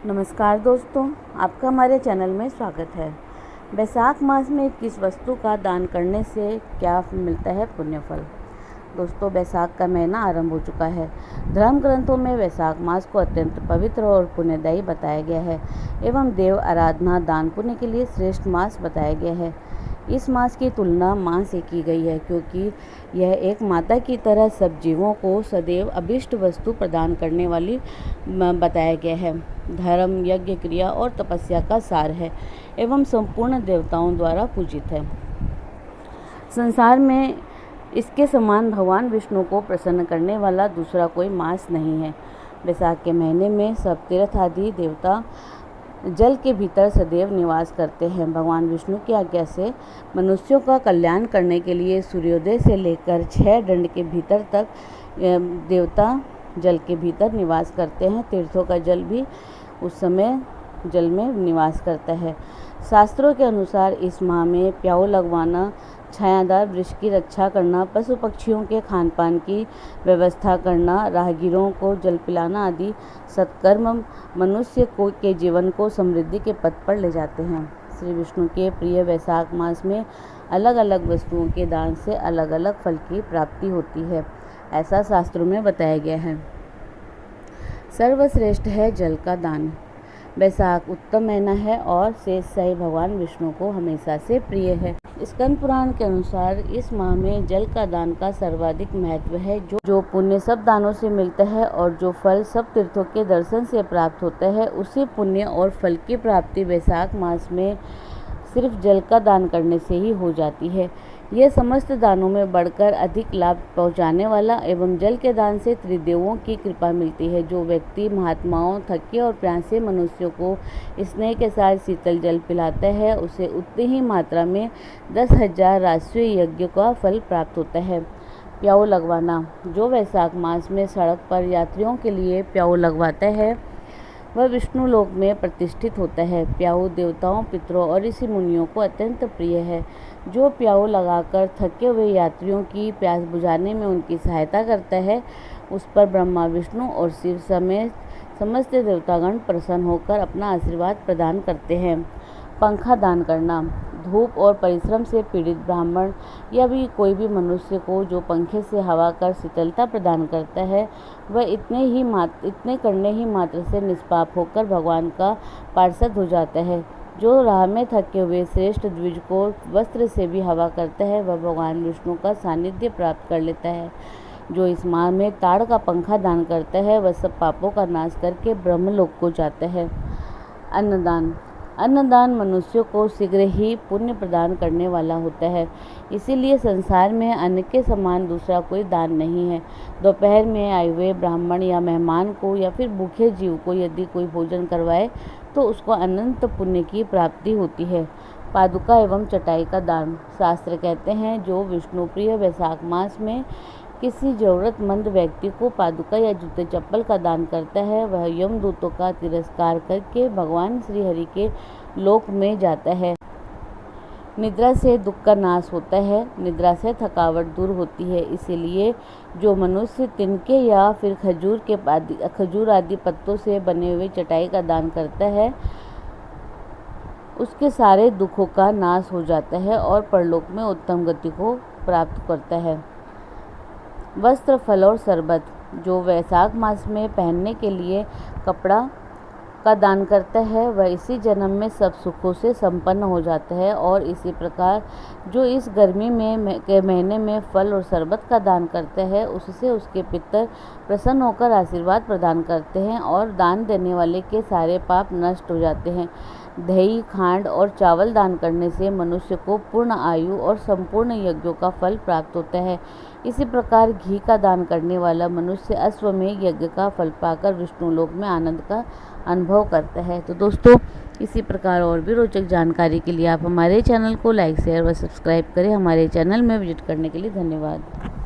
नमस्कार दोस्तों, आपका हमारे चैनल में स्वागत है। वैशाख मास में किस वस्तु का दान करने से क्या मिलता है पुण्य फल। दोस्तों, वैशाख का महीना आरंभ हो चुका है। धर्म ग्रंथों में वैशाख मास को अत्यंत पवित्र और पुण्यदायी बताया गया है एवं देव आराधना दान पुण्य के लिए श्रेष्ठ मास बताया गया है। इस मास की तुलना माँ से की गई है क्योंकि यह एक माता की तरह सब जीवों को सदैव अभिष्ट वस्तु प्रदान करने वाली बताया गया है। धर्म, यज्ञ, क्रिया और तपस्या का सार है एवं संपूर्ण देवताओं द्वारा पूजित है। संसार में इसके समान भगवान विष्णु को प्रसन्न करने वाला दूसरा कोई मास नहीं है। वैशाख के महीने में सब तीर्थ आदि देवता जल के भीतर सदैव निवास करते हैं। भगवान विष्णु की आज्ञा से मनुष्यों का कल्याण करने के लिए सूर्योदय से लेकर 6 दंड के भीतर तक देवता जल के भीतर निवास करते हैं। तीर्थों का जल भी उस समय जल में निवास करता है। शास्त्रों के अनुसार इस माह में प्याऊ लगवाना, छायादार वृक्ष की रक्षा करना, पशु पक्षियों के खान पान की व्यवस्था करना, राहगीरों को जल पिलाना आदि सत्कर्म मनुष्य के जीवन को समृद्धि के पथ पर ले जाते हैं। श्री विष्णु के प्रिय वैशाख मास में अलग अलग वस्तुओं के दान से अलग अलग फल की प्राप्ति होती है, ऐसा शास्त्रों में बताया गया है। सर्वश्रेष्ठ है जल का दान। वैशाख उत्तम महीना है और शेषशाही भगवान विष्णु को हमेशा से प्रिय है। स्कंद पुराण के अनुसार इस माह में जल का दान का सर्वाधिक महत्व है। जो पुण्य सब दानों से मिलता है और जो फल सब तीर्थों के दर्शन से प्राप्त होता है, उसी पुण्य और फल की प्राप्ति वैशाख मास में सिर्फ जल का दान करने से ही हो जाती है। यह समस्त दानों में बढ़कर अधिक लाभ पहुंचाने वाला एवं जल के दान से त्रिदेवों की कृपा मिलती है। जो व्यक्ति महात्माओं, थके और प्यासे मनुष्यों को स्नेह के साथ शीतल जल पिलाता है, उसे उतनी ही मात्रा में 10,000 राष्ट्रीय यज्ञ का फल प्राप्त होता है। प्याऊ लगवाना। जो वैशाख मास में सड़क पर यात्रियों के लिए प्याऊ लगवाता है वह विष्णु लोक में प्रतिष्ठित होता है। प्याऊ देवताओं, पितरों और ऋषि मुनियों को अत्यंत प्रिय है। जो प्याऊ लगाकर थके हुए यात्रियों की प्यास बुझाने में उनकी सहायता करता है, उस पर ब्रह्मा, विष्णु और शिव समेत समस्त देवतागण प्रसन्न होकर अपना आशीर्वाद प्रदान करते हैं। पंखा दान करना। धूप और परिश्रम से पीड़ित ब्राह्मण या भी कोई भी मनुष्य को जो पंखे से हवा कर शीतलता प्रदान करता है, वह इतने करने ही मात्र से निष्पाप होकर भगवान का पार्षद हो जाता है। जो राह में थके हुए श्रेष्ठ द्विज को वस्त्र से भी हवा करता है, वह भगवान विष्णु का सानिध्य प्राप्त कर लेता है। जो इस माह में ताड़ का पंखा दान करता है, वह सब पापों का नाश करके ब्रह्मलोक को जाता है। अन्नदान। अन्नदान मनुष्यों को शीघ्र ही पुण्य प्रदान करने वाला होता है, इसीलिए संसार में अन्न के समान दूसरा कोई दान नहीं है। दोपहर में आए हुए ब्राह्मण या मेहमान को या फिर भूखे जीव को यदि कोई भोजन करवाए तो उसको अनंत पुण्य की प्राप्ति होती है। पादुका एवं चटाई का दान। शास्त्र कहते हैं, जो विष्णु प्रिय वैशाख मास में किसी जरूरतमंद व्यक्ति को पादुका या जूते चप्पल का दान करता है, वह यमदूतों का तिरस्कार करके भगवान श्री हरि के लोक में जाता है। निद्रा से दुख का नाश होता है, निद्रा से थकावट दूर होती है। इसीलिए जो मनुष्य तिनके या फिर खजूर आदि पत्तों से बने हुए चटाई का दान करता है, उसके सारे दुखों का नाश हो जाता है और परलोक में उत्तम गति को प्राप्त करता है। वस्त्र, फल और शरबत। जो वैशाख मास में पहनने के लिए कपड़ा का दान करता है, वह इसी जन्म में सब सुखों से संपन्न हो जाता है। और इसी प्रकार जो इस गर्मी के महीने में फल और शरबत का दान करता है, उससे उसके पितर प्रसन्न होकर आशीर्वाद प्रदान करते हैं और दान देने वाले के सारे पाप नष्ट हो जाते हैं। दही, खांड और चावल दान करने से मनुष्य को पूर्ण आयु और संपूर्ण यज्ञों का फल प्राप्त होता है। इसी प्रकार घी का दान करने वाला मनुष्य अश्वमेध यज्ञ का फल पाकर विष्णु लोक में आनंद का अनुभव करता है। तो दोस्तों, इसी प्रकार और भी रोचक जानकारी के लिए आप हमारे चैनल को लाइक, शेयर व सब्सक्राइब करें। हमारे चैनल में विजिट करने के लिए धन्यवाद।